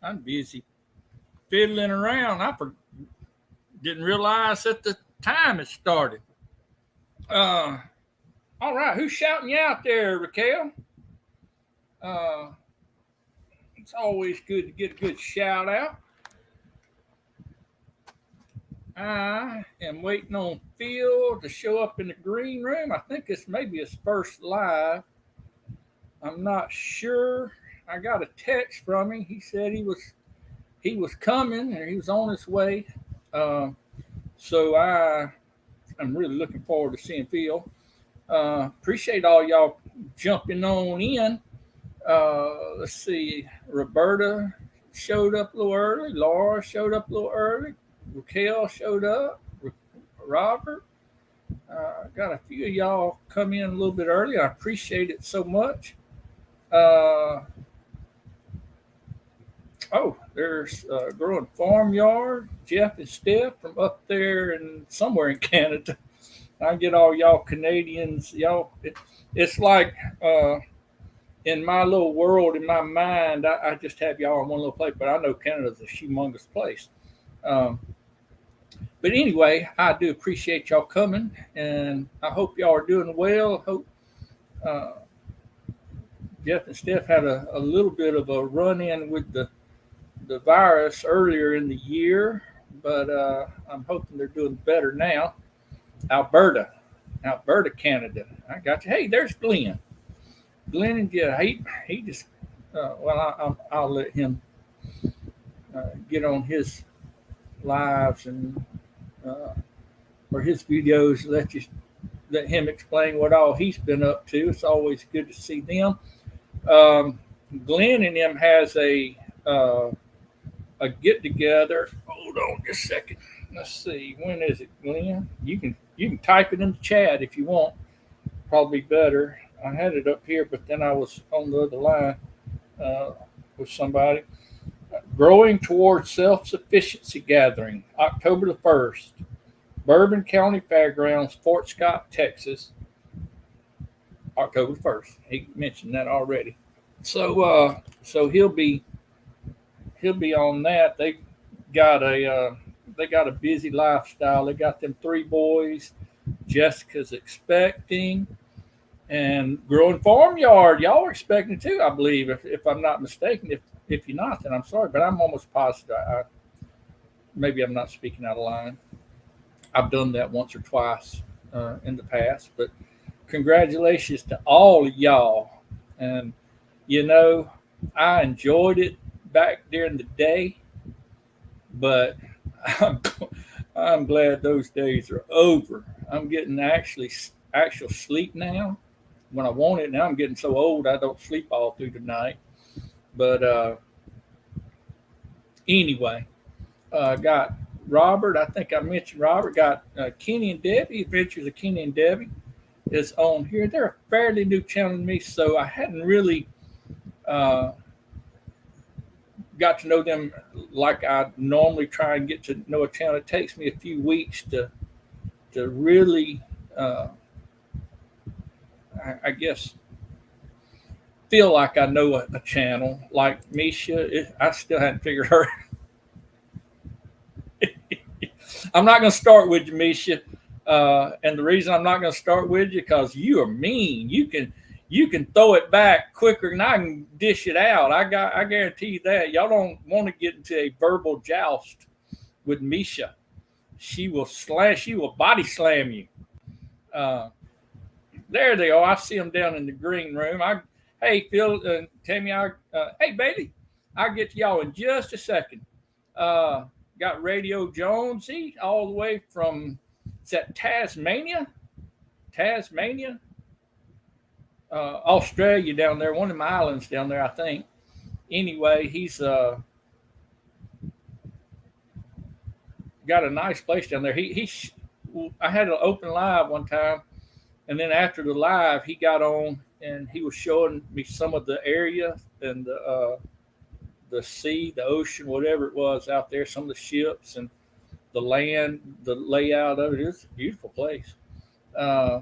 I'm busy fiddling around. Didn't realize at the time it started. Uh, all right, who's shouting you out there, Raquel? Uh, it's always good to get a good shout out. I am waiting on Phil to show up in the green room. I think this may be his first live. I'm not sure. I got a text from him. He said he was coming and he was on his way. Uh, so I'm really looking forward to seeing Phil. Appreciate all y'all jumping on in. Let's see. Roberta showed up a little early. Laura showed up a little early. Raquel showed up. Robert. Got a few of y'all come in a little bit early. I appreciate it so much. Uh, there's Growing Farmyard. Jeff and Steph from up there and somewhere in Canada. I get all y'all Canadians. It's like in my little world, in my mind, I just have y'all in one little place. But I know Canada's a humongous place. Um, but anyway, I do appreciate y'all coming, and I hope y'all are doing well. Hope uh, Jeff and Steph had a little bit of a run in with the virus earlier in the year, but I'm hoping they're doing better now. Alberta, Canada. I got you. Hey, there's Glenn. Glenn and Jeff. He just I'll let him get on his lives and or his videos. Let him explain what all he's been up to. It's always good to see them. Um, Glenn and him has a get together. Hold on just a second. Let's see. When is it, Glenn? You can type it in the chat if you want. Probably better. I had it up here, but then I was on the other line uh, with somebody. Growing Towards Self-Sufficiency Gathering, October the 1st, Bourbon County Fairgrounds, Fort Scott, Texas, October 1st. He mentioned that already. So he'll be on that. Got a they got a busy lifestyle. They got them three boys. Jessica's expecting, and Growing Farmyard. Y'all are expecting too, I believe, if I'm not mistaken. If you're not, then I'm sorry, but I'm almost positive. Maybe I'm not speaking out of line. I've done that once or twice in the past, but congratulations to all of y'all. And you know, I enjoyed it back during the day, but I'm, I'm glad those days are over. I'm getting actual sleep now when I want it. Now I'm getting so old I don't sleep all through the night. But anyway, got Robert. I think I mentioned Robert. Got Kenny and Debbie. Adventures of Kenny and Debbie is on here. They're a fairly new channel to me, so I hadn't really uh, got to know them like I normally try and get to know a channel. It takes me a few weeks to really, I guess, feel like I know a channel. Like Misha, I still hadn't figured her. I'm not going to start with you, Misha. And the reason I'm not going to start with you because you are mean. You can throw it back quicker than I can dish it out. I guarantee you that. Y'all don't want to get into a verbal joust with Misha. She will body slam you. Uh, there they are. I see them down in the green room. Hey Phil and Tammy. Hey Bailey. I'll get to y'all in just a second. Uh, got Radio Jonesy all the way from, is that Tasmania? Australia down there, one of the islands down there, I think. Anyway, he's got a nice place down there. I had an open live one time, and then after the live, he got on and he was showing me some of the area and the sea, the ocean, whatever it was out there, some of the ships and the land, the layout of it. It's a beautiful place. Uh,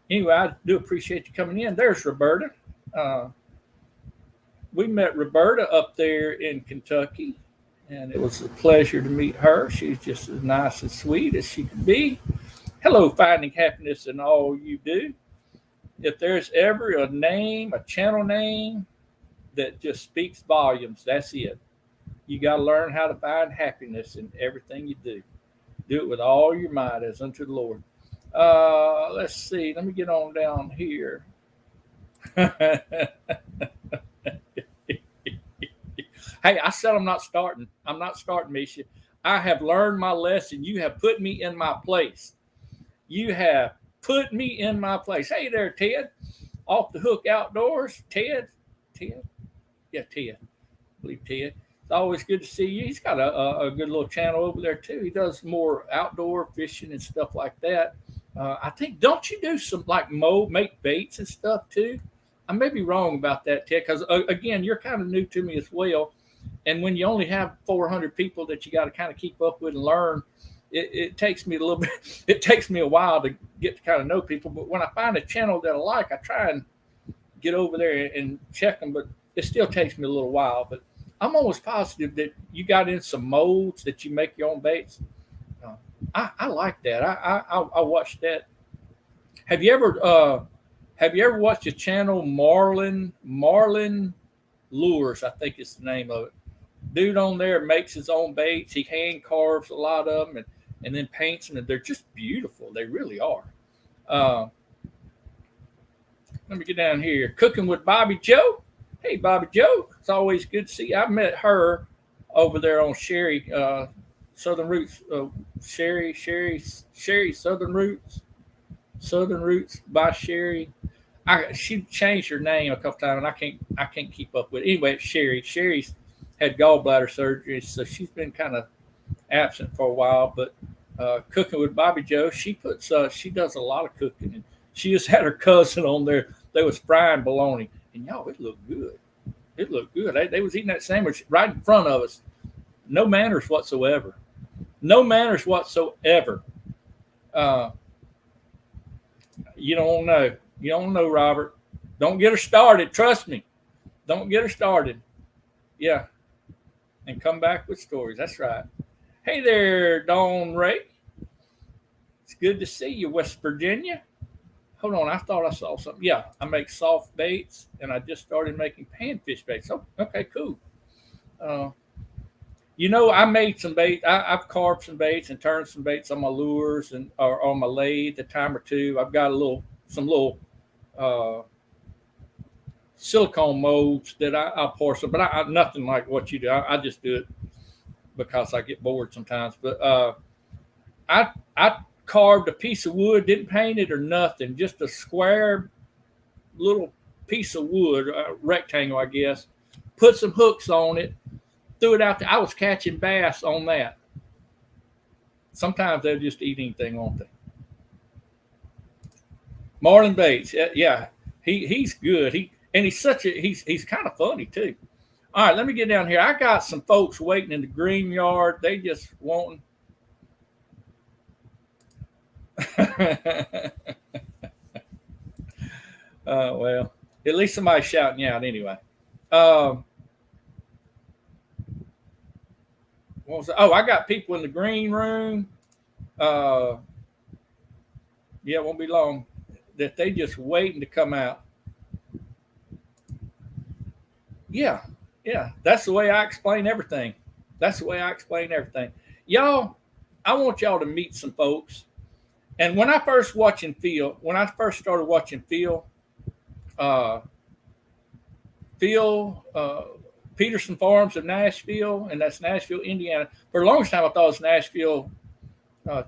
anyway, I do appreciate you coming in. There's Roberta. Uh, we met Roberta up there in Kentucky, and it was a pleasure to meet her. She's just as nice and sweet as she could be. Hello, finding happiness in all you do. If there's ever a name, a channel name that just speaks volumes, that's it. You got to learn how to find happiness in everything you do. Do it with all your might as unto the Lord. Let's see. Let me get on down here. Hey, I said I'm not starting. I'm not starting, Misha. I have learned my lesson. You have put me in my place. You have put me in my place. Hey there, Ted. Off the Hook Outdoors. Ted? Yeah, Ted. I believe Ted. It's always good to see you. He's got a good little channel over there, too. He does more outdoor fishing and stuff like that. I think, don't you do some like make baits and stuff, too? I may be wrong about that, Ted, because, again, you're kind of new to me as well. And when you only have 400 people that you got to kind of keep up with and learn, it takes me a little bit. It takes me a while to get to kind of know people. But when I find a channel that I like, I try and get over there and check them. But it still takes me a little while. But I'm almost positive that you got in some molds that you make your own baits. I like that. I watched that. Have you ever watched the channel Marlin Lures? I think it's the name of it. Dude on there makes his own baits. He hand carves a lot of them and then paints them. And they're just beautiful. They really are. Let me get down here. Cooking with Bobby Joe. Hey, Bobby Joe. It's always good to see you. I met her over there on Sherry, Southern Roots. Sherry, Southern Roots. Southern Roots by Sherry. She changed her name a couple times, and I can't keep up with it. Anyway, it's Sherry. Sherry's had gallbladder surgery, so she's been kind of absent for a while. But Cooking with Bobby Joe, she does a lot of cooking, and she just had her cousin on there. They was frying bologna, and y'all, it looked good. It looked good. They was eating that sandwich right in front of us. No manners whatsoever. No manners whatsoever. You don't know. You don't know, Robert. Don't get her started. Trust me. Don't get her started. Yeah. And come back with stories. That's right. Hey there, Dawn Ray. It's good to see you, West Virginia. Hold on. I thought I saw something. Yeah. I make soft baits, and I just started making panfish baits. Oh, okay, cool. I made some bait. I've carved some baits and turned some baits on my lures or on my lathe a time or two. I've got some little silicone molds that I'll pour some, but I nothing like what you do. I just do it because I get bored sometimes. But I carved a piece of wood, didn't paint it or nothing, just a square little piece of wood, rectangle, I guess. Put some hooks on it, threw it out there. I was catching bass on that. Sometimes they'll just eat anything, won't they? Marlon Bates, yeah, he's good. He's kind of funny too. All right, let me get down here. I got some folks waiting in the green yard. They just wanting. Well, at least somebody's shouting you out anyway. What was that? Oh, I got people in the green room. Yeah, it won't be long. That they just waiting to come out. Yeah. That's the way I explain everything. Y'all, I want y'all to meet some folks. And when I first started watching Phil Peterson Farms of Nashville, and that's Nashville, Indiana. For the longest time, I thought it was Nashville,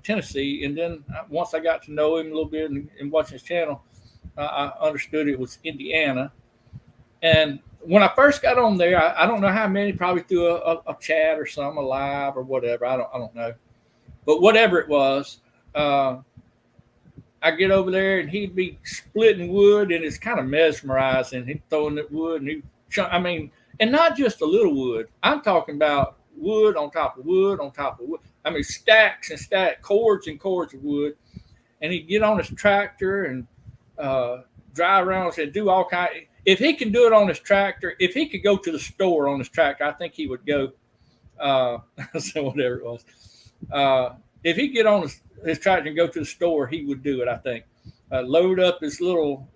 Tennessee. And then once I got to know him a little bit and watching his channel, I understood it was Indiana. And when I first got on there, I don't know how many, probably through a chat or something, a live or whatever. I don't know. But whatever it was, I get over there and he'd be splitting wood, and it's kind of mesmerizing. He'd throwing that wood, and and not just a little wood. I'm talking about wood on top of wood on top of wood. I mean, stacks and stacks, cords and cords of wood. And he'd get on his tractor and drive around and do all kinds. if he can do it on his tractor, if he could go to the store on his tractor, I think he would go. So whatever it was, if he get on his tractor and go to the store, he would do it. I think load up his little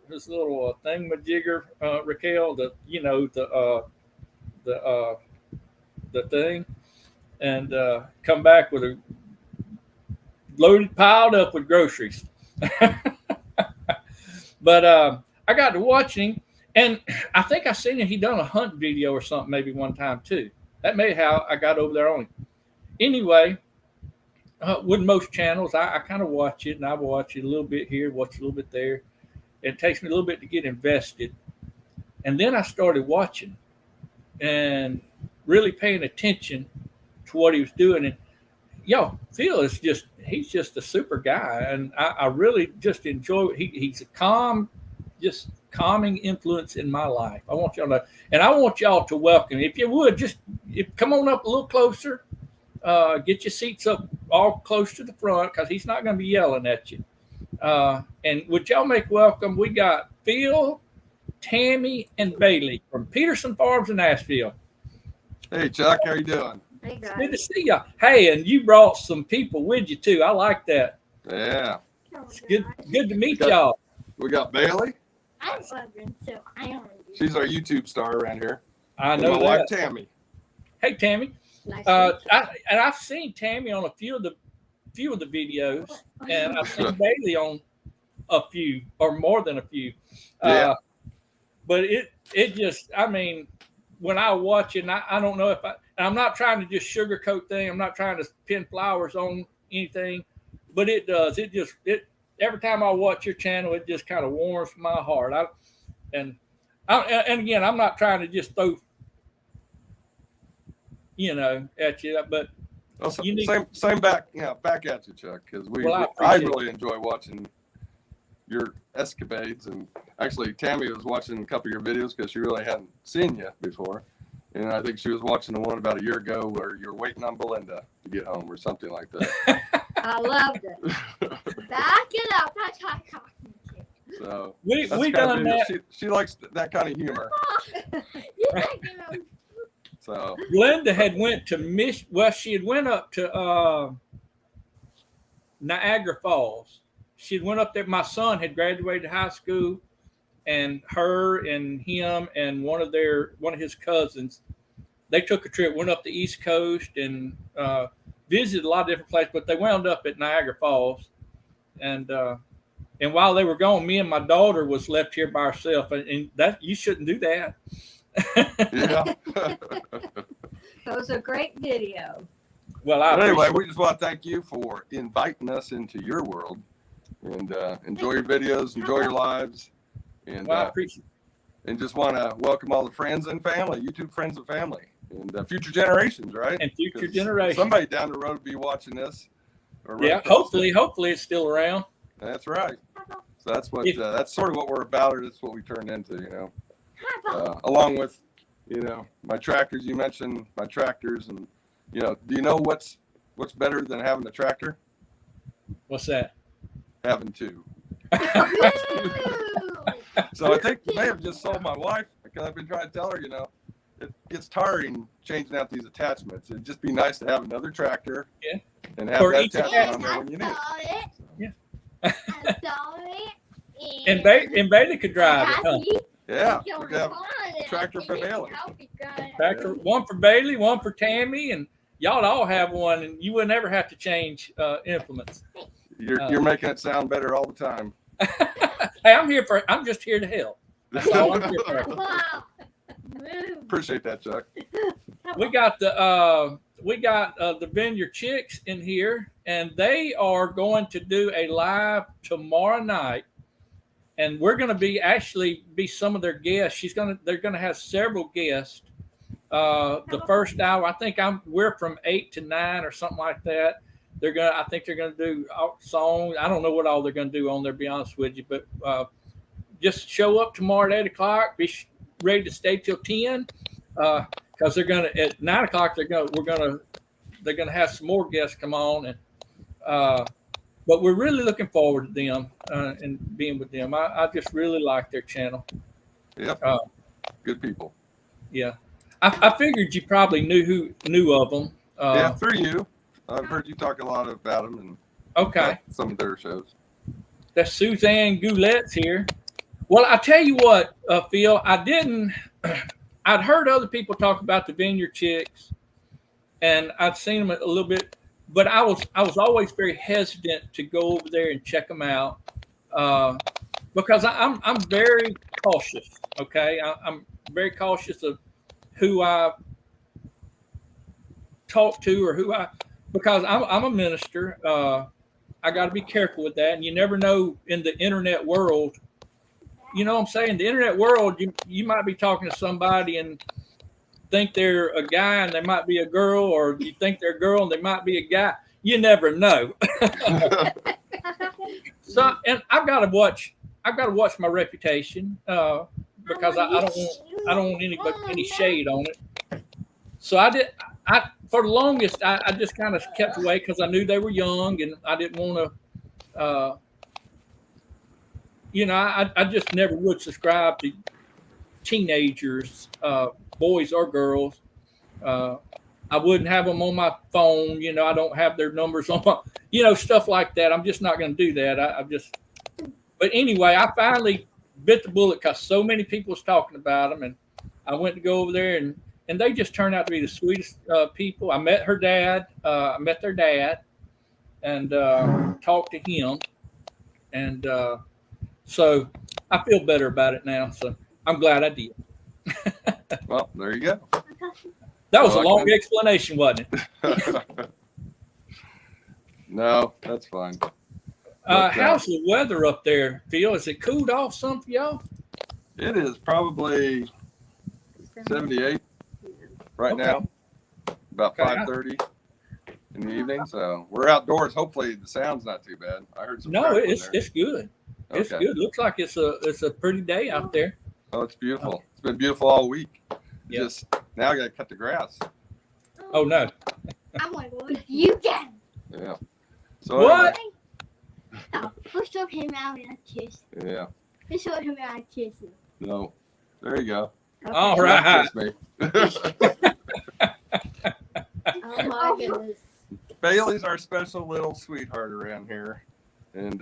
thingamajigger, Raquel, the thing, and come back with a piled up with groceries. But I got to watching, and I think I seen he done a hunt video or something maybe one time too. That may how I got over there on him. Anyway, with most channels, I kind of watch it, and I watch it a little bit here, watch a little bit there. It takes me a little bit to get invested. And then I started watching and really paying attention to what he was doing. And Phil is he's just a super guy. And I really just enjoy it. He's a calming influence in my life. I want y'all to know. And I want y'all to welcome, if you would, come on up a little closer. Get your seats up all close to the front, because he's not going to be yelling at you. And would y'all make welcome? We got Phil, Tammy, and Bailey from Peterson Farms in Nashville. Hey, Chuck, how you doing? Hey, guys. Good to see y'all. Hey, and you brought some people with you too. I like that. Yeah. It's good to meet y'all. We got Bailey. I'm wondering, so I don't. She's our YouTube star around here. I know my wife, that. Tammy. Hey, Tammy. Nice I've seen Tammy on a few of the videos, and I've seen Bailey on a few or more than a few. Yeah. But it just, I mean, when I watch it, and I don't know if I'm not trying to just sugarcoat things. I'm not trying to pin flowers on anything, but it does. It every time I watch your channel, it just kind of warms my heart. And again, I'm not trying to just throw, at you, but same back at you, Chuck, because I really enjoy watching your escapades. And actually, Tammy was watching a couple of your videos because she really hadn't seen you before, and I think she was watching the one about a year ago where you're waiting on Belinda to get home or something like that. I loved it. Back it up. That's how I talking to. So we done that. She likes that kind of humor. So Belinda had went to she had went up to Niagara Falls. She had went up there. My son had graduated high school, and her and him and one of his cousins, they took a trip, went up the East Coast and visited a lot of different places, but they wound up at Niagara Falls. And while they were gone, me and my daughter was left here by herself, and that you shouldn't do that. Yeah. That was a great video. Well, anyway, we just want to thank you for inviting us into your world, and enjoy your videos, enjoy your lives, and I appreciate it. And just want to welcome all the friends and family, YouTube friends and family, and future generations, right? And future generations. Somebody down the road will be watching this. Hopefully it's still around. That's right. So that's what that's sort of what we're about, or that's what we turned into, along with, my tractors. You mentioned my tractors, and do you know what's better than having a tractor? What's that? Having two. So I think you may have just sold my wife, because I've been trying to tell her, it gets tiring changing out these attachments. It'd just be nice to have another tractor. Yeah. And have that attachment on there when you need it. Yeah. And Bailey could drive it, huh? Yeah. We could have a tractor for Bailey. Tractor, one for Bailey, one for Tammy, and y'all all have one, and you would never have to change implements. You're making it sound better all the time. Hey, I'm just here to help. That's all I'm here for. Appreciate that, Chuck. We got the Vineyard Chicks in here, and they are going to do a live tomorrow night, and we're going to be some of their guests. They're going to have several guests. The first hour, I think we're from 8 to 9 or something like that. I think they're going to do songs. I don't know what all they're going to do on there, to be honest with you, but just show up tomorrow at 8:00. Be ready to stay till 10, because they're going to at 9:00. They're going to have some more guests come on, and but we're really looking forward to them and being with them. I just really like their channel. Yep. Good people. Yeah. I figured you probably knew of them. Yeah, through you. I've heard you talk a lot about them and Okay. some of their shows. That's Suzanne Goulette's here. Well, I tell you what, Phil, I'd heard other people talk about the Vineyard Chicks, and I'd seen them a little bit, but I was always very hesitant to go over there and check them out because I'm very cautious. Okay, I'm very cautious of who I talk to or because I'm a minister. I got to be careful with that, and you never know in the internet world. You know what I'm saying? The internet world, you might be talking to somebody and think they're a guy and they might be a girl, or you think they're a girl and they might be a guy. You never know. So, and I've got to watch my reputation because I don't want any shade on it. So for the longest, I just kind of kept away because I knew they were young and I didn't want to. I just never would subscribe to teenagers, boys or girls. I wouldn't have them on my phone. I don't have their numbers on my, stuff like that. I'm just not going to do that. But anyway, I finally bit the bullet because so many people was talking about them, and I went to go over there, and they just turned out to be the sweetest people. I met her dad. I met their dad, and talked to him, and. So I feel better about it now. So I'm glad I did. Well, there you go. That was a long explanation, wasn't it? No, that's fine. How's the weather up there, Phil? Is it cooled off some for y'all? It is probably 78 right now, about 5:30 in the evening. So we're outdoors. Hopefully the sound's not too bad. I heard some. No, it's good. It's good. Looks like it's a pretty day out there. Oh, it's beautiful. It's been beautiful all week. Yep. Just now I got to cut the grass. Oh no. I'm like, well, you can. Yeah. So what? Let's show him out and kiss. Yeah. Let's show him out and kiss him. No. There you go. Okay. All right. Kiss me. Oh my goodness. Bailey's our special little sweetheart around here, and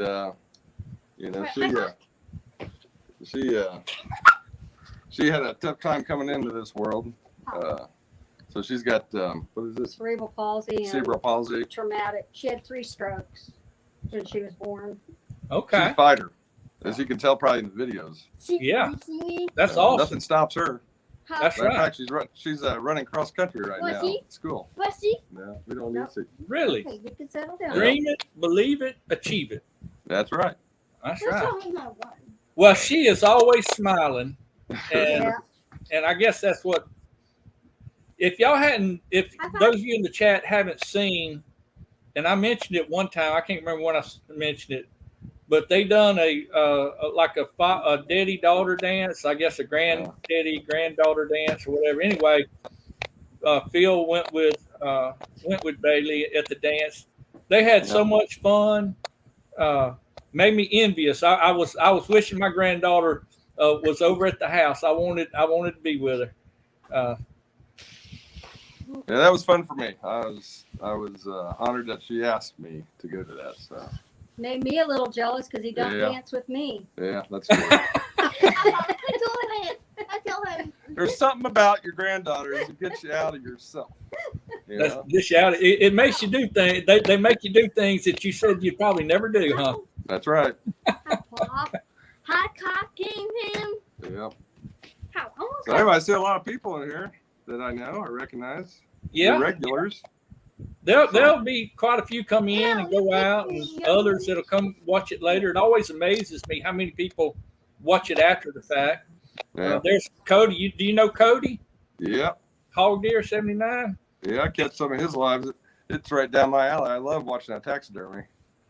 she had a tough time coming into this world. So she's got what is this? Cerebral palsy. Cerebral palsy. Traumatic. She had 3 strokes when she was born. Okay. She's a fighter, as you can tell probably in the videos. Yeah. You see me? That's awesome. Nothing stops her. That's In right. fact, she's running cross country right Was now he? at school. Let's see. No, we don't need to. Really? Okay, you can settle down. Dream it, believe it, achieve it. That's right. That's Let's right. show him that one. Well, she is always smiling, and Yeah. and I guess that's what. If those of you in the chat haven't seen, and I mentioned it one time, I can't remember when I mentioned it, but they done a daddy daughter dance, I guess a granddaddy granddaughter dance or whatever. Anyway, Phil went with Bailey at the dance. They had so much fun. Made me envious. I was wishing my granddaughter was over at the house. I wanted to be with her. Yeah, that was fun for me. I was honored that she asked me to go to that. So Made me a little jealous because he don't Yeah. dance with me. yeah, that's cool. I told him. There's something about your granddaughters that gets you out of yourself. You That's know? just out. It makes you do things. They make you do things that you said you'd probably never do, huh? That's right. Hot cocking him. Yeah. How? Oh, So anyway, I see a lot of people in here that I know, I recognize. Yeah. The regulars. There'll be quite a few come in and go out, and others that'll come watch it later. It always amazes me how many people watch it after the fact. Yeah. There's Cody. Do you know Cody? Yeah. Hog Deer 79. Yeah, I catch some of his lives. It's right down my alley. I love watching that taxidermy.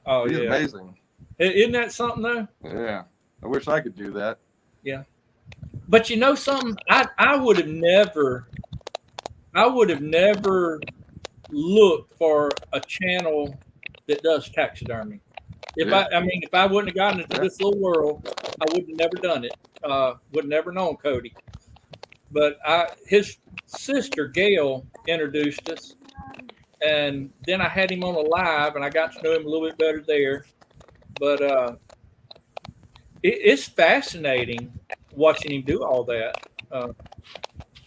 Oh He's yeah, amazing. Isn't that something though? Yeah. I wish I could do that. But you know something? I would have never looked for a channel that does taxidermy. If I wouldn't have gotten into this little world, I would have never done it. Would have never known Cody. But his sister Gail introduced us, and then I had him on a live, and I got to know him a little bit better there. But it's fascinating watching him do all that.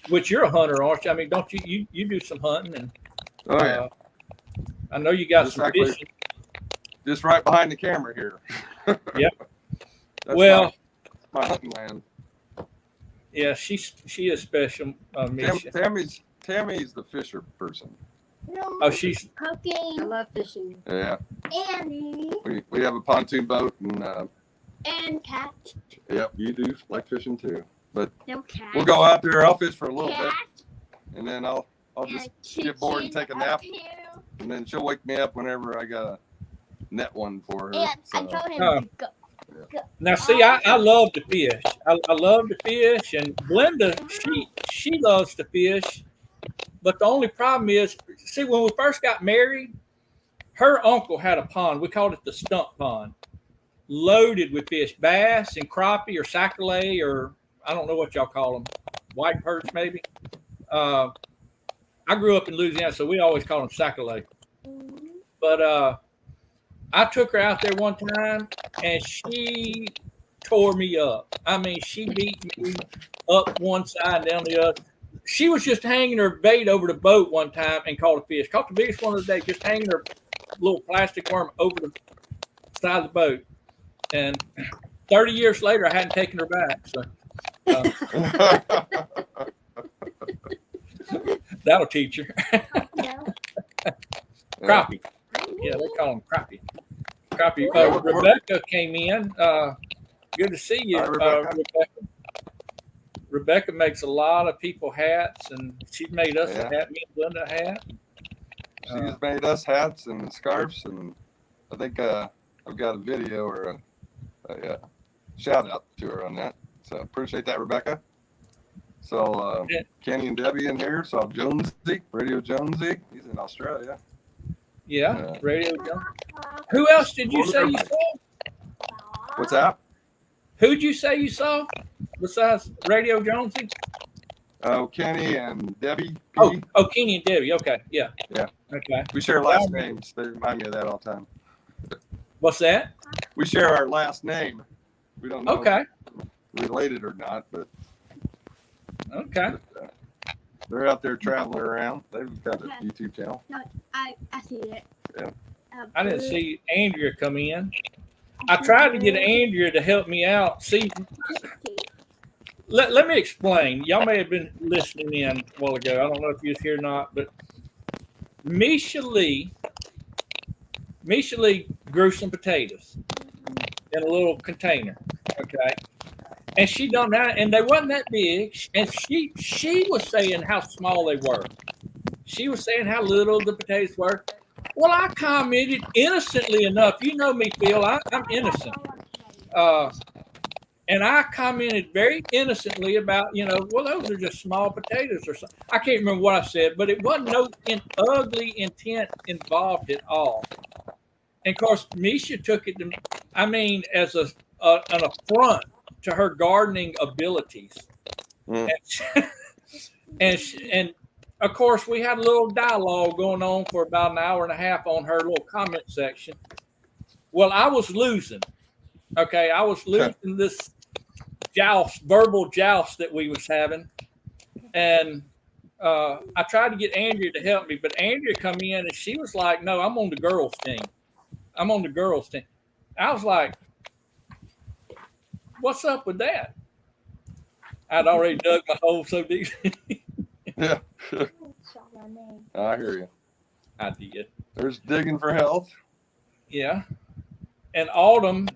Which you're a hunter, aren't you? I mean, don't you do some hunting? And Oh yeah. I know you got Just some actually- fishing. Just right behind the camera here. Yep. That's Well, my hunting land. yeah, she is special. Misha. Tammy's the fisher person. Oh, she's I cooking love fishing. Yeah. Annie We have a pontoon boat and cat. yep, you do like fishing too. No cat. We'll go out there. I'll fish for a little bit, cat. and then I'll just And get bored and take a Chicken nap. up here. and then she'll wake me up whenever I got a net one for her. And I So, told him Oh. to go. now. See, I love to fish. I love to fish, and Glenda, she loves to fish. But the only problem is, see, when we first got married, her uncle had a pond. We called it the stump pond, loaded with fish, bass and crappie or sac-a-lait, or I don't know what y'all call them, white perch maybe. I grew up in Louisiana, so we always call them sac-a-lait. But I took her out there one time, and she tore me up. I mean, she beat me up one side and down the other. She was just hanging her bait over the boat one time and caught a fish. Caught the biggest one of the day, just hanging her little plastic worm over the side of the boat. And 30 years later, I hadn't taken her back. So that'll teach her. Crappie. Yeah, they call them crappie. Crappie. Rebecca came in. Good to see you, Hi, Rebecca. Rebecca. Rebecca makes a lot of people hats, and she made us Yeah. a hat. Me and Glenda a hat. She's made us hats and scarves, and I think I've got a video or a shout out to her on that. So appreciate that, Rebecca. So Yeah. Kenny and Debbie in here. So Jonesy, Radio Jonesy, he's in Australia. Yeah, Radio Jones. Who else did you say you saw? What's that? Who'd you say you saw besides Radio Jonesy? Oh, Kenny and Debbie. Oh, Kenny and Debbie. Okay, yeah. Yeah. Okay. We share last names. They remind me of that all the time. What's that? We share our last name. We don't know Okay. if we're related or not, but Okay. they're out there traveling around. They've got a YouTube channel. I see it. Yeah. I didn't see Andrea come in. I tried to get Andrea to help me out. See, let me explain. Y'all may have been listening in a while ago. I don't know if you was here or not, but Misha Lee grew some potatoes in a little container. Okay. And she done that, and they wasn't that big. And she was saying how small they were. She was saying how little the potatoes were. Well, I commented innocently enough. You know me, Phil. I'm innocent. And I commented very innocently about, well, those are just small potatoes or something. I can't remember what I said, but it wasn't no ugly intent involved at all. And of course, Misha took it as an affront to her gardening abilities. Mm. And of course, we had a little dialogue going on for about an hour and a half on her little comment section. Well, I was losing. Okay, I was losing this verbal joust that we was having. And I tried to get Andrea to help me, but Andrea come in and she was like, no, I'm on the girls' team. I'm on the girls' team. I was like, what's up with that? I'd already dug my hole so deep. Yeah. I hear you. I did. There's digging for health. Yeah. And Autumn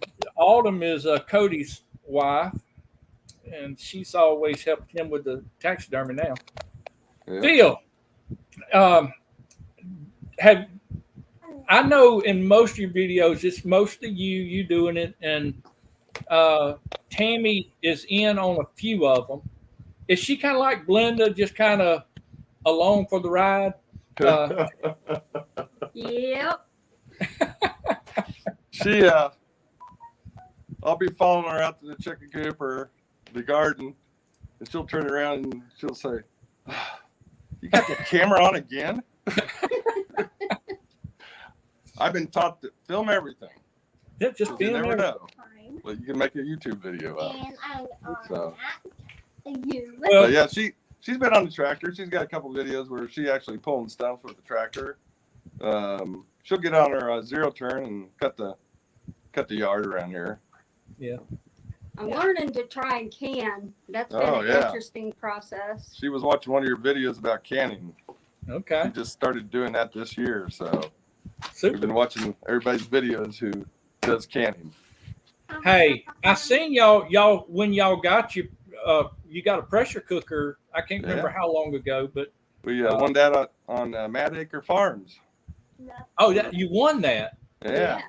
is Cody's wife, and she's always helped him with the taxidermy now. Yeah. Phil, I know in most of your videos, it's mostly you doing it, and Tammy is in on a few of them. Is she kind of like Glenda, just kind of along for the ride? Yep. She I'll be following her out to the chicken coop or the garden, and she'll turn around and she'll say, "You got the camera on again?" I've been taught to film everything. Yeah, just You film never everything. know. Well, you can make a YouTube video out. And I'm on So. that. You. Well, But yeah, she's been on the tractor. She's got a couple videos where she actually pulling stuff with the tractor. She'll get on her zero turn and cut the yard around here. Yeah. I'm learning to try and can. That's been Oh, an yeah. interesting process. She was watching one of your videos about canning. Okay. She just started doing that this year, so we've Super. been watching everybody's videos who does canning. Hey, I seen y'all when y'all got you got a pressure cooker. I can't remember how long ago, but We won that on Mad Acre Farms. oh, you won that. Yeah.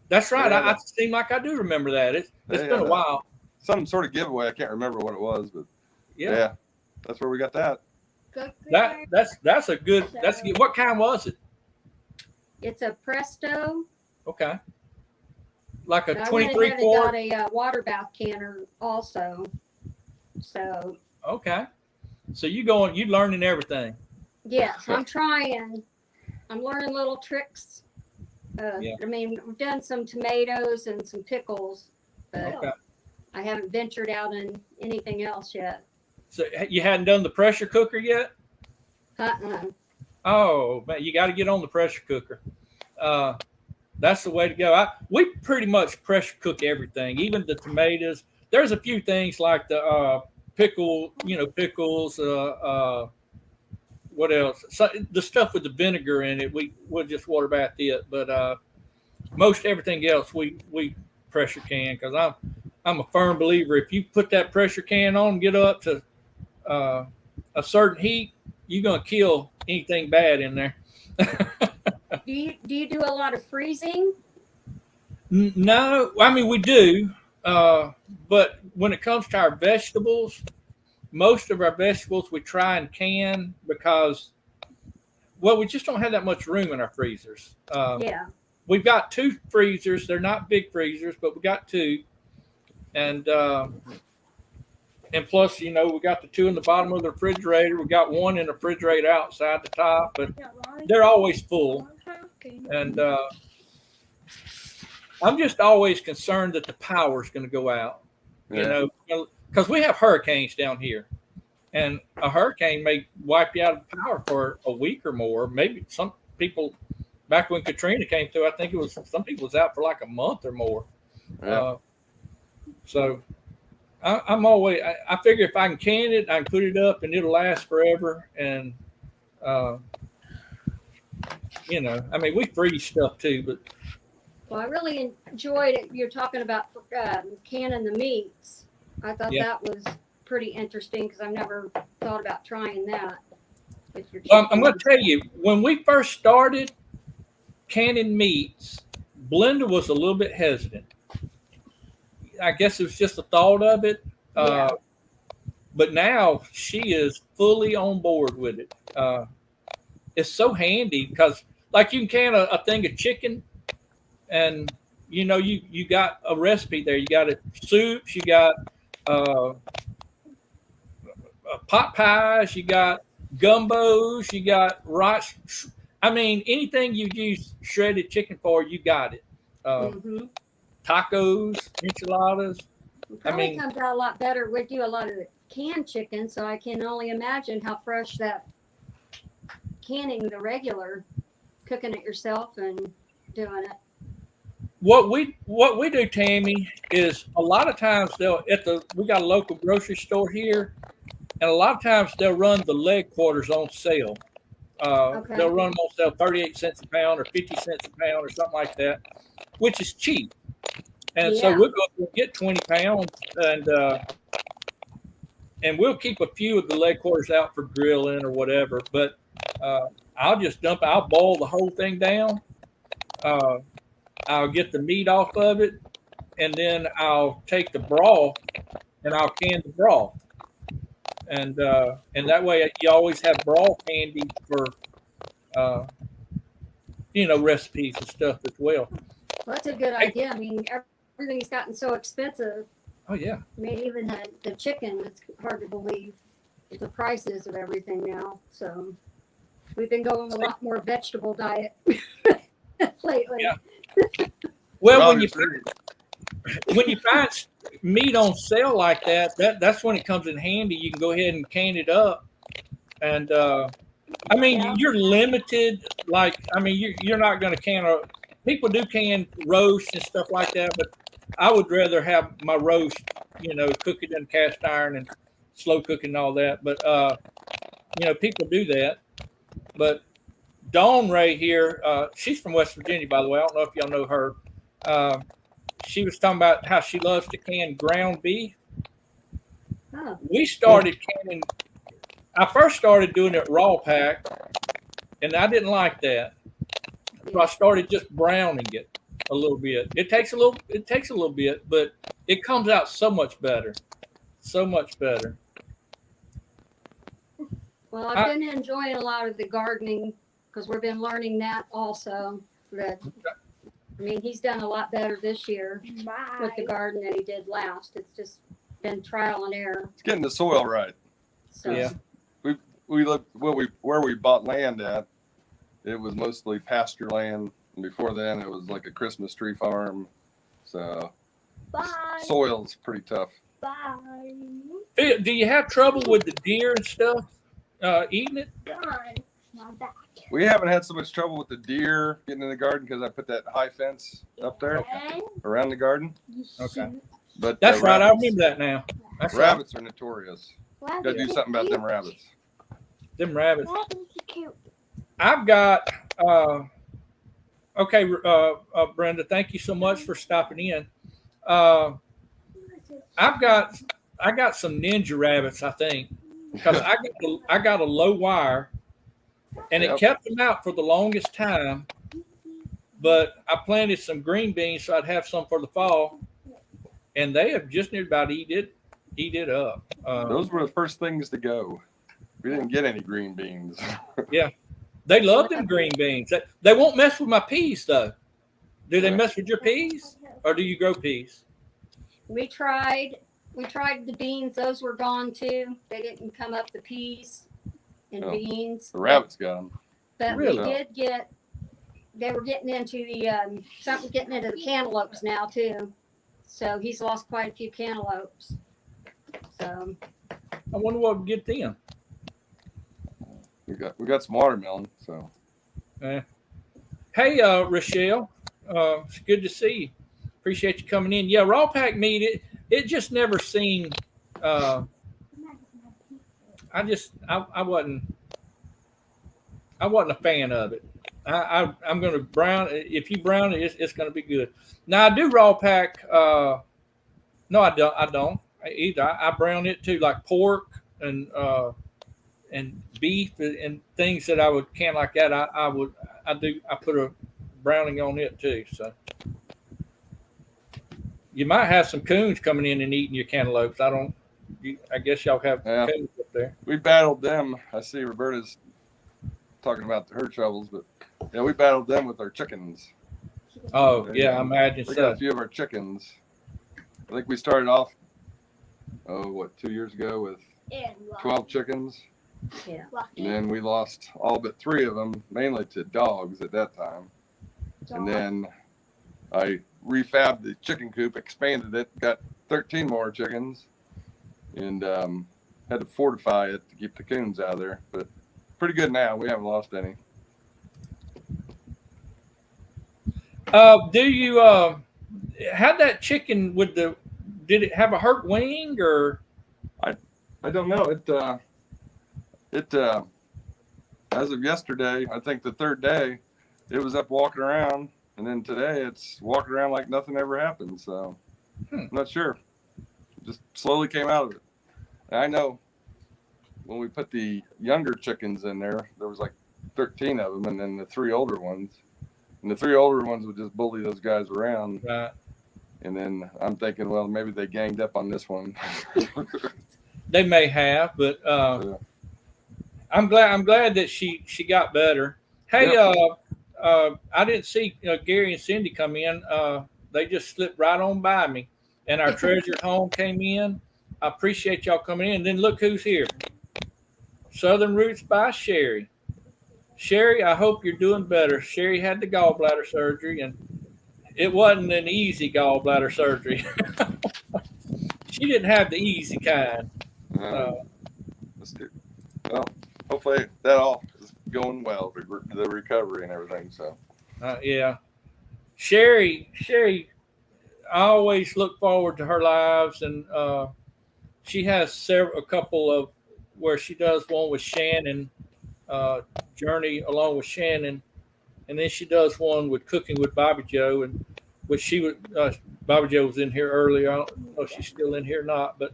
That's right. Yeah. I seem like I do remember that. It's been a Yeah. while. Some sort of giveaway. I can't remember what it was, but Yeah. that's where we got that. That's a good. That's good. What kind was it? It's a Presto. Okay. Like a I went 23 ahead and quart. got a water bath canner also. So Okay. So you learning everything. yes, I'm trying. I'm learning little tricks. Yeah. I mean, we've done some tomatoes and some pickles, but Okay. I haven't ventured out in anything else yet. So you hadn't done the pressure cooker yet? Uh-uh. Oh man, you got to get on the pressure cooker. That's the way to go. We pretty much pressure cook everything, even the tomatoes. There's a few things like the pickles. What else? So the stuff with the vinegar in it, we'll just water bath it. But most everything else we pressure can, because I'm a firm believer. If you put that pressure can on and get up to a certain heat, you're gonna kill anything bad in there. Do you do a lot of freezing? No, I mean we do, but when it comes to our vegetables, most of our vegetables we try and can because, well, we just don't have that much room in our freezers. Yeah. We've got 2 freezers. They're not big freezers, but we got 2, and plus, we got the 2 in the bottom of the refrigerator. We got 1 in the refrigerator outside the top, but they're always full. And I'm just always concerned that the power is going to go out, because we have hurricanes down here, and a hurricane may wipe you out of power for a week or more. Maybe some people, back when Katrina came through, I think some people was out for like a month or more. Yeah. So I'm always, I figure if I can it, I can put it up and it'll last forever. And, I mean, we freeze stuff too, but. Well, I really enjoyed it. You're talking about canning the meats. I thought that was pretty interesting because I've never thought about trying that. Well, I'm going to tell you, when we first started canning meats, Blenda was a little bit hesitant. I guess it was just the thought of it. But now she is fully on board with it. It's so handy because, like, you can can a thing of chicken, and you got a recipe there. You got soups, you got pot pies, you got gumbos, you got rice. I mean, anything you use shredded chicken for, you got it. Tacos, enchiladas. Probably comes out a lot better. We do a lot of canned chicken, so I can only imagine how fresh that canning the regular, cooking it yourself and doing it. What we do, Tammy, is a lot of times we got a local grocery store here, and a lot of times they'll run the leg quarters on sale. They'll run them on sale 38 cents a pound or 50 cents a pound or something like that, which is cheap. And so we'll go get 20 pounds and we'll keep a few of the leg quarters out for grilling or whatever. But I'll just I'll boil the whole thing down. I'll get the meat off of it, and then I'll take the broth and I'll can the broth. And that way you always have broth handy for recipes and stuff as well. Well, that's a good idea. I mean, everything's gotten so expensive. Oh yeah. I mean, even the chicken, it's hard to believe the prices of everything now. So we've been going a lot more vegetable diet lately. Yeah. Well, Well, when you find meat on sale like that's when it comes in handy. You can go ahead and can it up, and I mean Yeah. you're limited. Like I mean you're not going to can a. People do can roast and stuff like that, but I would rather have my roast, cook it in cast iron and slow cooking and all that. But people do that. But Dawn Ray here, she's from West Virginia, by the way. I don't know if y'all know her. She was talking about how she loves to can ground beef. Oh, We started canning. I first started doing it raw pack, and I didn't like that. So I started just browning it a little bit. It takes a little bit, but it comes out so much better. So much better. well, I've been enjoying a lot of the gardening because we've been learning that also. That I mean, he's done a lot better this year with the garden than he did last. It's just been trial and error. It's getting the soil right. So, Yeah. We looked where we bought land at. It was mostly pasture land. And before then, it was like a Christmas tree farm. So Bye. soil's pretty tough. Bye. Do you have trouble with the deer and stuff eating it? Gone. Not back. We haven't had so much trouble with the deer getting in the garden because I put that high fence up there And around the garden. Okay. But That's right. I rabbits, remember that now. That's right. rabbits are notorious. Rabbit Got to do is something about cute. them rabbits. Them rabbits. Rabbit is cute. I've got okay, Brenda, thank you so much for stopping in. I got some ninja rabbits, I think, because I got a low wire, and it Yep. kept them out for the longest time. But I planted some green beans so I'd have some for the fall, and they have just near about eat it up. Those were the first things to go. We didn't get any green beans. They love them green beans. They won't mess with my peas though. Do they Yeah. mess with your peas, or do you grow peas? we tried the beans. Those were gone too. They didn't come up the peas and Oh. beans. The rabbits got them. But Really? we did get. They were getting into the something's getting into the cantaloupes now too. So he's lost quite a few cantaloupes. So I wonder what would get them. We got some watermelon. So Hey, Rochelle, it's good to see you. Appreciate you coming in. Yeah, raw pack meat. It just never seemed. I wasn't a fan of it. I'm going to brown. If you brown it, it's going to be good. Now I do raw pack. No, I don't either. I brown it too, like pork and beef and things that I would can like that. I put a browning on it too. So you might have some coons coming in and eating your cantaloupes. I guess y'all have coons up there. we battled them. I see Roberta's talking about her troubles, but yeah, we battled them with our chickens. Oh yeah, I imagine We so. got a few of our chickens. I think we started off, 2 years ago with 12 chickens. yeah. And then we lost all but 3 of them, mainly to dogs at that time. And then I refabbed the chicken coop, expanded it, got 13 more chickens, and had to fortify it to keep the coons out of there. But pretty good now. We haven't lost any. Do you had that chicken with did it have a hurt wing or? I don't know. It as of yesterday, I think the 3rd day, it was up walking around, and then today it's walking around like nothing ever happened. So I'm not sure. Just slowly came out of it. And I know when we put the younger chickens in there was like 13 of them, and then the 3 older ones. And the 3 older ones would just bully those guys around. Right. And then I'm thinking, well, maybe they ganged up on this one. They may have, but Yeah. I'm glad that she got better. Hey, I didn't see Gary and Cindy come in. They just slipped right on by me. And our treasured home came in. I appreciate y'all coming in. And then look who's here. Southern Roots by Sherry. Sherry, I hope you're doing better. Sherry had the gallbladder surgery, and it wasn't an easy gallbladder surgery. She didn't have the easy kind. Let's do. Well, hopefully that all is going well, the recovery and everything. So. Yeah. Sherry, I always look forward to her lives, and she has a couple of where she does one with Shannon, Journey along with Shannon, and then she does one with Cooking with Bobby Joe, and which she was Bobby Joe was in here earlier. I don't know if she's still in here or not, but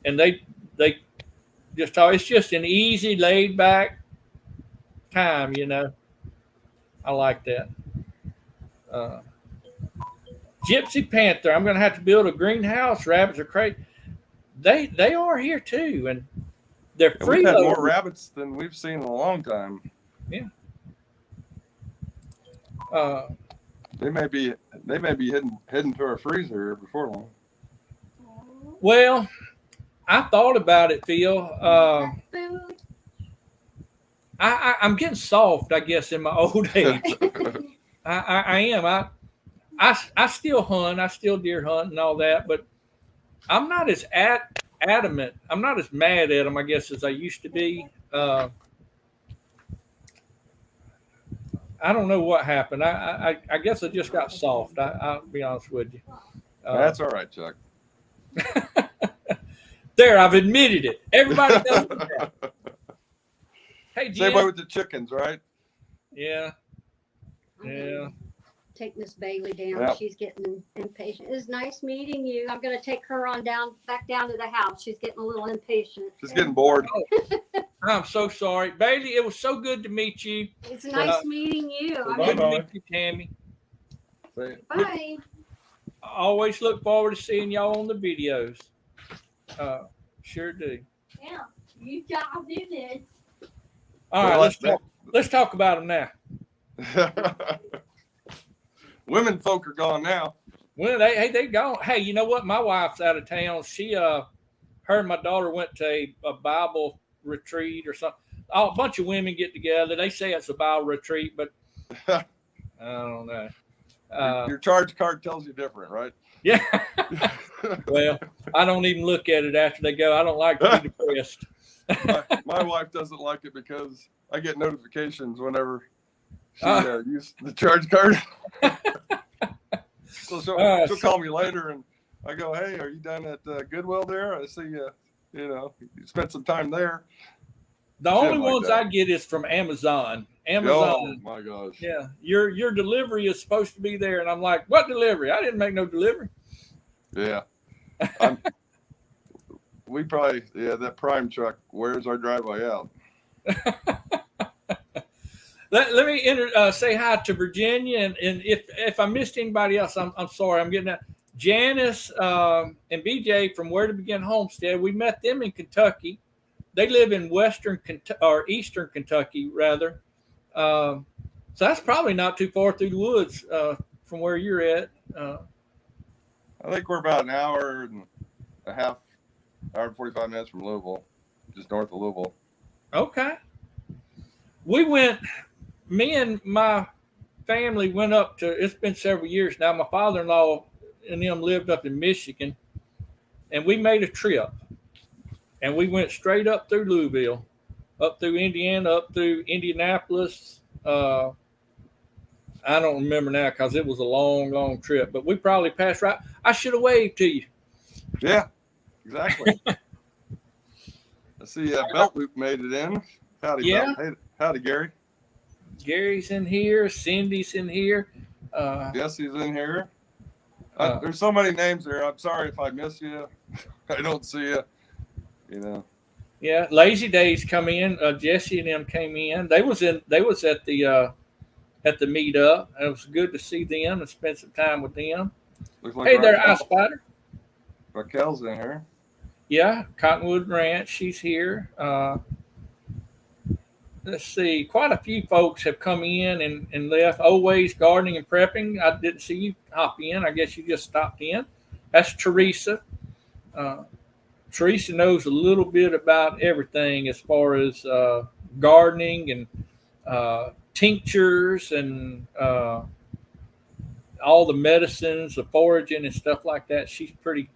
and they just talk. It's just an easy, laid back time, you know. I like that. Gypsy Panther. I'm going to have to build a greenhouse. Rabbits are crazy. They are here too, and they're free. We've had more rabbits than we've seen in a long time. Yeah. They may be heading to our freezer before long. Well, I thought about it, Phil. I'm getting soft, I guess, in my old age. I am. I still hunt. I still deer hunt and all that, but I'm not as adamant. I'm not as mad at them, I guess, as I used to be. I don't know what happened. I guess I just got soft. I'll be honest with you. That's all right, Chuck. There, I've admitted it. Everybody knows that. Hey, Jim. Same way with the chickens, right? Yeah. Yeah. Take Miss Bailey down. Yep. She's getting impatient. It was nice meeting you. I'm going to take her on back down to the house. She's getting a little impatient. She's getting bored. I'm so sorry. Bailey, it was so good to meet you. It's nice meeting you. Good to meet you, Tammy. Bye. I always look forward to seeing y'all on the videos. Sure do. Yeah, you gotta do this. All right, let's talk about them now. Women folk are gone now. Well, they gone. Hey, you know what? My wife's out of town. She her and my daughter went to a Bible retreat or something. A bunch of women get together. They say it's a Bible retreat, but I don't know. Your charge card tells you different, right? Yeah. Well, I don't even look at it after they go. I don't like to be depressed. My wife doesn't like it because I get notifications whenever she uses the charge card. So she'll call me later, and I go, "Hey, are you down at Goodwill there? I see you spent some time there." The only ones I get is from Amazon. Oh my gosh! Yeah, your delivery is supposed to be there, and I'm like, "What delivery? I didn't make no delivery." Yeah. We probably that Prime truck wears our driveway out. Let me say hi to Virginia, and if I missed anybody else, I'm sorry. I'm getting that. Janice and BJ from Where to Begin Homestead. We met them in Kentucky. They live in Eastern Kentucky, rather. So that's probably not too far through the woods from where you're at. I think we're about an hour and a half, hour and 45 minutes from Louisville, just north of Louisville. Okay. Me and my family went up to, it's been several years now. My father-in-law and them lived up in Michigan, and we made a trip. And we went straight up through Louisville, up through Indiana, up through Indianapolis. I don't remember now because it was a long, long trip, but we probably passed right. I should have waved to you. Yeah, exactly. I see Belt Loop made it in. Howdy, yeah. Howdy, Gary. Gary's in here. Cindy's in here. Jesse's in here. There's so many names there. I'm sorry if I miss you. I don't see you. Yeah, Lazy Days come in. Jesse and them came in. They was at the meetup. It was good to see them and spend some time with them. Like hey there, Ice Spider. Raquel's in here. Yeah, Cottonwood Ranch. She's here. let's see, quite a few folks have come in and left. Always gardening and prepping. I didn't see you hop in. I guess you just stopped in. That's Teresa. Teresa knows a little bit about everything as far as gardening and tinctures and all the medicines, the foraging and stuff like that. She's pretty